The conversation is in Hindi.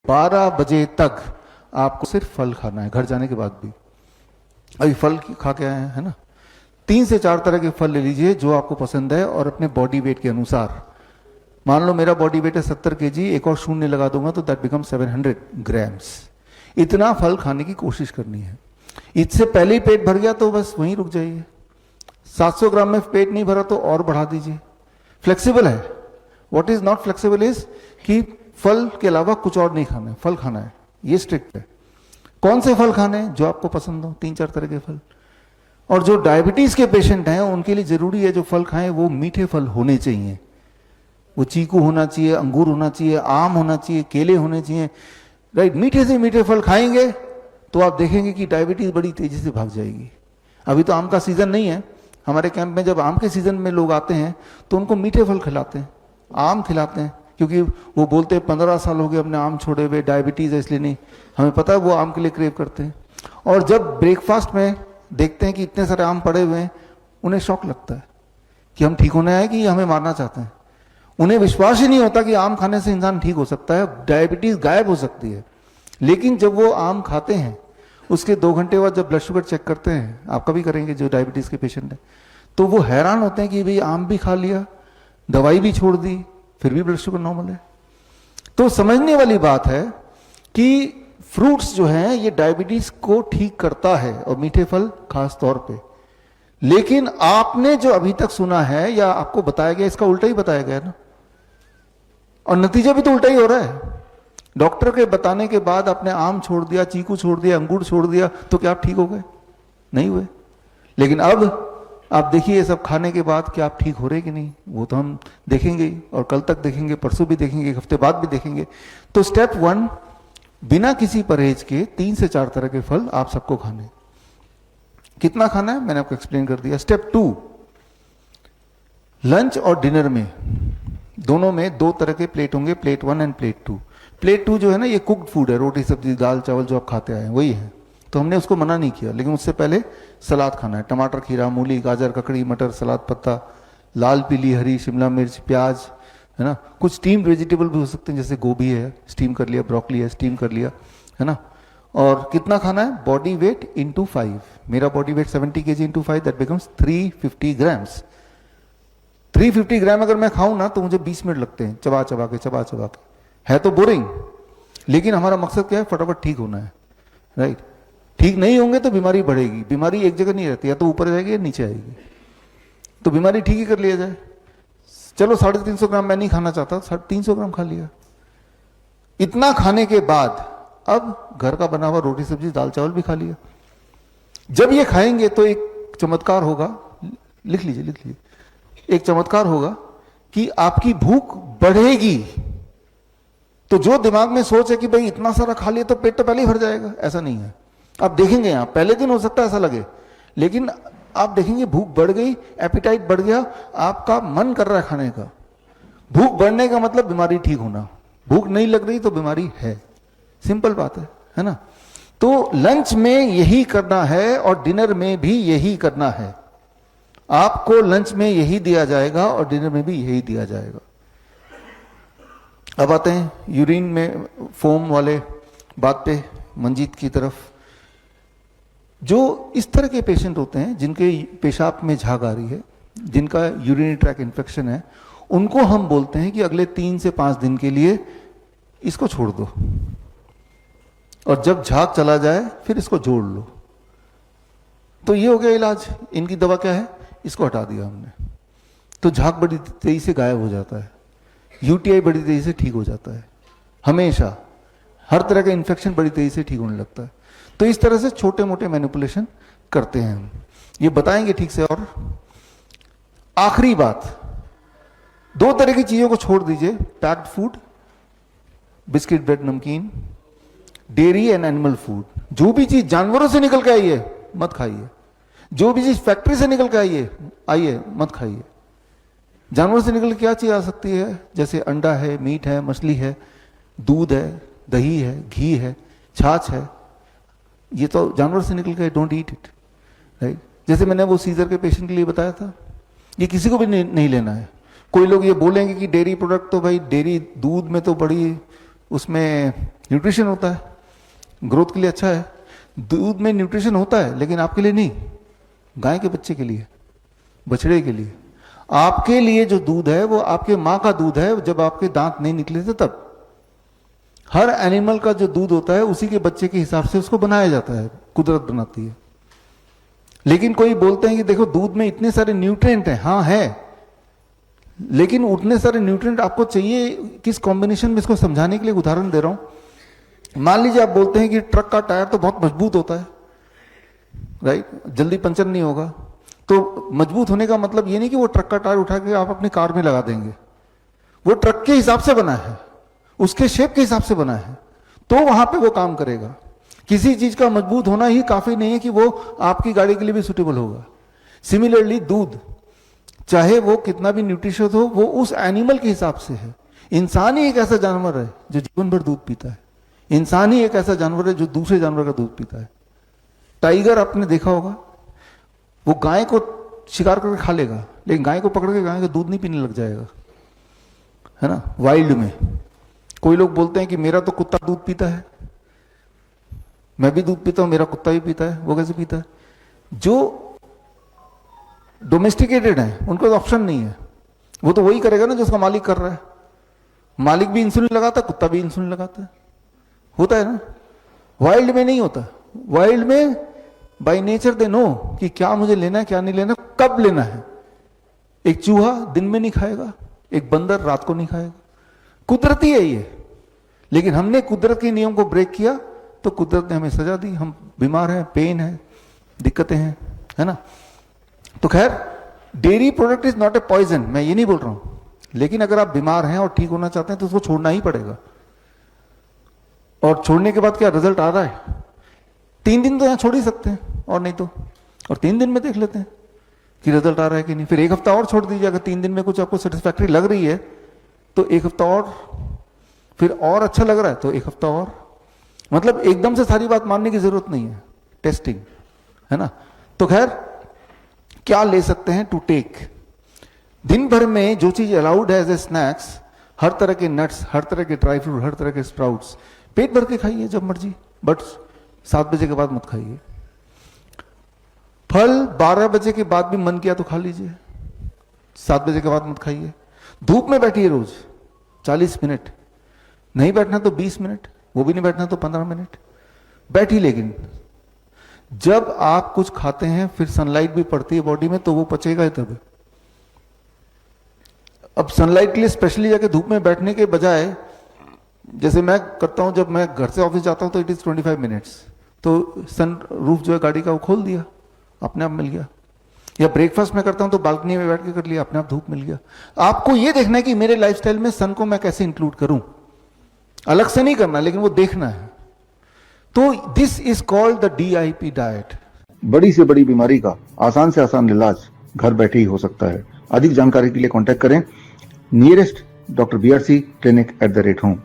12 बजे तक आपको सिर्फ फल खाना है, घर जाने के बाद भी। अभी फल खा के आए हैं, है ना? 3 से 4 तरह के फल ले लीजिए जो आपको पसंद है, और अपने बॉडी वेट के अनुसार। मान लो मेरा बॉडी वेट है 70 kg, एक और शून्य लगा दूंगा तो दैट बिकम 700 ग्राम्स। इतना फल खाने की कोशिश करनी है। इससे पहले ही पेट भर गया तो बस वहीं रुक जाइए। 700 ग्राम में पेट नहीं भरा तो और बढ़ा दीजिए। फ्लेक्सिबल है। What is not flexible is कि फल के अलावा कुछ और नहीं खाना है, फल खाना है, ये स्ट्रिक्ट है। कौन से फल खाने हैं? जो आपको पसंद हो, 3-4 तरह के फल। और जो डायबिटीज के पेशेंट हैं उनके लिए जरूरी है जो फल खाएं वो मीठे फल होने चाहिए। वो चीकू होना चाहिए, अंगूर होना चाहिए, आम होना चाहिए, केले होने चाहिए, राइट? मीठे से मीठे फल खाएंगे तो आप देखेंगे कि डायबिटीज बड़ी तेजी से भाग जाएगी। अभी तो आम का सीजन नहीं है। हमारे कैंप में जब आम के सीजन में लोग आते हैं तो उनको मीठे फल खिलाते हैं, आम खिलाते हैं, क्योंकि वो बोलते हैं 15 साल हो गए हमने आम छोड़े हुए, डायबिटीज है इसलिए नहीं। हमें पता है वो आम के लिए क्रेव करते हैं। और जब ब्रेकफास्ट में देखते हैं कि इतने सारे आम पड़े हुए हैं, उन्हें शौक लगता है कि हम ठीक होने आए कि हमें मारना चाहते हैं। उन्हें विश्वास ही नहीं होता कि आम खाने से इंसान ठीक हो सकता है, डायबिटीज गायब हो सकती है। लेकिन जब वो आम खाते हैं उसके 2 घंटे बाद जब ब्लड शुगर चेक करते हैं, आप कभी करेंगे जो डायबिटीज के पेशेंट हैं, तो वो हैरान होते हैं कि भाई आम भी खा लिया, दवाई भी छोड़ दी, फिर भी ब्लड शुगर नॉर्मल है। तो समझने वाली बात है कि फ्रूट्स जो हैं ये डायबिटीज को ठीक करता है, और मीठे फल खास तौर पे। लेकिन आपने जो अभी तक सुना है या आपको बताया गया, इसका उल्टा ही बताया गया ना, और नतीजा भी तो उल्टा ही हो रहा है। डॉक्टर के बताने के बाद आपने आम छोड़ दिया, चीकू छोड़ दिया, अंगूर छोड़ दिया, तो क्या आप ठीक हो गए? नहीं हुए। लेकिन अब आप देखिए ये सब खाने के बाद क्या आप ठीक हो रहे कि नहीं, वो तो हम देखेंगे ही, और कल तक देखेंगे, परसों भी देखेंगे, एक हफ्ते बाद भी देखेंगे। तो स्टेप 1, बिना किसी परहेज के 3 से 4 तरह के फल आप सबको खाने। कितना खाना है मैंने आपको एक्सप्लेन कर दिया। स्टेप 2, लंच और डिनर में दोनों में 2 तरह के प्लेट होंगे, प्लेट 1 एंड प्लेट 2। प्लेट 2 जो है ना ये कुक्ड फूड है, रोटी सब्जी दाल चावल जो आप खाते आए हैं वही है, तो हमने उसको मना नहीं किया। लेकिन उससे पहले सलाद खाना है, टमाटर, खीरा, मूली, गाजर, ककड़ी, मटर, सलाद पत्ता, लाल पीली हरी शिमला मिर्च, प्याज, है ना। कुछ स्टीम वेजिटेबल भी हो सकते हैं, जैसे गोभी है स्टीम कर लिया, ब्रोकली है स्टीम कर लिया, है ना। और कितना खाना है? Body weight into 5। मेरा body weight 70 kg into 5 that becomes 350 grams. 350 ग्राम अगर मैं खाऊं ना तो मुझे 20 मिनट लगते हैं चबा चबा के। है तो बोरिंग, लेकिन हमारा मकसद क्या है? फटाफट ठीक होना है, राइट। ठीक नहीं होंगे तो बीमारी बढ़ेगी। बीमारी एक जगह नहीं रहती, या तो ऊपर जाएगी या नीचे आएगी। तो बीमारी ठीक ही कर लिया जाए। चलो 350 ग्राम मैं नहीं खाना चाहता, 300 ग्राम खा लिया। इतना खाने के बाद अब घर का बना हुआ रोटी सब्जी दाल चावल भी खा लिया। जब ये खाएंगे तो एक चमत्कार होगा, लिख लीजिए, एक चमत्कार होगा कि आपकी भूख बढ़ेगी। तो जो दिमाग में सोच है कि भाई इतना सारा खा लिया तो पेट तो पहले ही भर जाएगा, ऐसा नहीं है। आप देखेंगे यहां पहले दिन हो सकता है ऐसा लगे, लेकिन आप देखेंगे भूख बढ़ गई, एपिटाइट बढ़ गया, आपका मन कर रहा है खाने का। भूख बढ़ने का मतलब बीमारी ठीक होना। भूख नहीं लग रही तो बीमारी है, सिंपल बात है ना। तो लंच में यही करना है और डिनर में भी यही करना है। आपको लंच में यही दिया जाएगा और डिनर में भी यही दिया जाएगा। अब आते हैं यूरिन में फोम वाले बात पे, मंजीत की तरफ। जो इस तरह के पेशेंट होते हैं जिनके पेशाब में झाग आ रही है, जिनका यूरिनरी ट्रैक इन्फेक्शन है, उनको हम बोलते हैं कि अगले 3 से 5 दिन के लिए इसको छोड़ दो, और जब झाग चला जाए फिर इसको जोड़ लो। तो ये हो गया इलाज। इनकी दवा क्या है? इसको हटा दिया हमने, तो झाग बड़ी तेजी से गायब हो जाता है, यूटीआई बड़ी तेजी से ठीक हो जाता है, हमेशा हर तरह का इन्फेक्शन बड़ी तेजी से ठीक होने लगता है। तो इस तरह से छोटे मोटे मैनिपुलेशन करते हैं हम, ये बताएंगे ठीक से। और आखिरी बात, 2 तरह की चीजों को छोड़ दीजिए, पैक्ड फूड, बिस्किट ब्रेड नमकीन, डेयरी एंड एनिमल फूड। जो भी चीज जानवरों से निकल के आई है मत खाइए, जो भी चीज फैक्ट्री से निकल के आइए मत खाइए। जानवर से निकल के क्या चीज आ सकती है? जैसे अंडा है, मीट है, मछली है, दूध है, दही है, घी है, छाछ है, ये तो जानवर से निकल के, डोंट ईट इट, राइट। जैसे मैंने वो सीजर के पेशेंट के लिए बताया था, ये किसी को भी नहीं लेना है। कोई लोग ये बोलेंगे कि डेयरी प्रोडक्ट तो भाई डेयरी दूध में तो बड़ी उसमें न्यूट्रिशन होता है, ग्रोथ के लिए अच्छा है। दूध में न्यूट्रिशन होता है लेकिन आपके लिए नहीं, गाय के बच्चे के लिए, बछड़े के लिए। आपके लिए जो दूध है वो आपके माँ का दूध है, जब आपके दांत नहीं निकले थे तब। हर एनिमल का जो दूध होता है उसी के बच्चे के हिसाब से उसको बनाया जाता है, कुदरत बनाती है। लेकिन कोई बोलते हैं कि देखो दूध में इतने सारे न्यूट्रिएंट हैं, हाँ है, लेकिन उतने सारे न्यूट्रिएंट आपको चाहिए किस कॉम्बिनेशन में, इसको समझाने के लिए उदाहरण दे रहा हूं। मान लीजिए आप बोलते हैं कि ट्रक का टायर तो बहुत मजबूत होता है, राइट, जल्दी पंचर नहीं होगा। तो मजबूत होने का मतलब ये नहीं कि वो ट्रक का टायर उठा के आप अपनी कार में लगा देंगे। वो ट्रक के हिसाब से बना है, उसके शेप के हिसाब से बना है, तो वहां पे वो काम करेगा। किसी चीज का मजबूत होना ही काफी नहीं है कि वो आपकी गाड़ी के लिए भी सुटेबल होगा। सिमिलरली दूध, चाहे वो कितना भी न्यूट्रिशियस हो, वो उस एनिमल के हिसाब से है। इंसान ही एक ऐसा जानवर है जो जीवन भर दूध पीता है। इंसान ही एक ऐसा जानवर है जो दूसरे जानवर का दूध पीता है। टाइगर आपने देखा होगा, वो गाय को शिकार करके खा लेगा, लेकिन गाय को पकड़ के गाय का दूध नहीं पीने लग जाएगा, है ना। वाइल्ड में कोई लोग बोलते हैं कि मेरा तो कुत्ता दूध पीता है, मैं भी दूध पीता हूं, मेरा कुत्ता भी पीता है। वो कैसे पीता है? जो डोमेस्टिकेटेड है उनको तो ऑप्शन नहीं है, वो तो वही करेगा ना जो उसका मालिक कर रहा है। मालिक भी इंसुलिन लगाता है, कुत्ता भी इंसुलिन लगाता है, होता है ना। वाइल्ड में नहीं होता। वाइल्ड में बाय नेचर दे नो कि क्या मुझे लेना है, क्या नहीं लेना, कब लेना है। एक चूहा दिन में नहीं खाएगा, एक बंदर रात को नहीं खाएगा। कुदरती है ये, लेकिन हमने कुदरत के नियम को ब्रेक किया तो कुदरत ने हमें सजा दी। हम बीमार हैं, पेन है, दिक्कतें हैं, है ना। तो खैर, dairy product is not a poison, मैं ये नहीं बोल रहा हूं, लेकिन अगर आप बीमार हैं और ठीक होना चाहते हैं तो उसको छोड़ना ही पड़ेगा। और छोड़ने के बाद क्या रिजल्ट आ रहा है? 3 दिन तो यहां छोड़ ही सकते हैं, और नहीं तो, और 3 दिन में देख लेते हैं कि रिजल्ट आ रहा है कि नहीं। फिर 1 हफ्ता और छोड़ दीजिए, अगर 3 दिन में कुछ आपको सेटिस्फैक्ट्री लग रही है तो 1 हफ्ता और, फिर और अच्छा लग रहा है तो 1 हफ्ता और। मतलब एकदम से सारी बात मानने की जरूरत नहीं है, टेस्टिंग, है ना। तो खैर, क्या ले सकते हैं टू टेक? दिन भर में जो चीज अलाउड है एज ए स्नैक्स, हर तरह के नट्स, हर तरह के ड्राई फ्रूट, हर तरह के स्प्राउट्स, पेट भर के खाइए जब मर्जी, बट 7 बजे के बाद मत खाइए। फल 12 बजे के बाद भी मन किया तो खा लीजिए, 7 बजे के बाद मत खाइए। धूप में बैठिए रोज 40 मिनट, नहीं बैठना तो 20 मिनट, वो भी नहीं बैठना तो 15 मिनट बैठी। लेकिन जब आप कुछ खाते हैं फिर सनलाइट भी पड़ती है बॉडी में, तो वो पचेगा ही तब। अब सनलाइट के लिए स्पेशली जाके धूप में बैठने के बजाय, जैसे मैं करता हूं, जब मैं घर से ऑफिस जाता हूं तो इट इज 25 मिनट्स, तो सन रूफ जो है गाड़ी का वो खोल दिया, अपने आप मिल गया। या ब्रेकफास्ट में करता हूं तो बालकनी में बैठ के कर लिया, अपने आप धूप मिल गया। आपको ये देखना है कि मेरे लाइफस्टाइल में सन को मैं कैसे इंक्लूड करूं, अलग से नहीं करना, लेकिन वो देखना है। तो this is called the DIP diet. बड़ी से बड़ी बीमारी का आसान से आसान इलाज घर बैठे ही हो सकता है। अधिक जानकारी के लिए कांटेक्ट करें nearest Dr. BRC clinic @ home।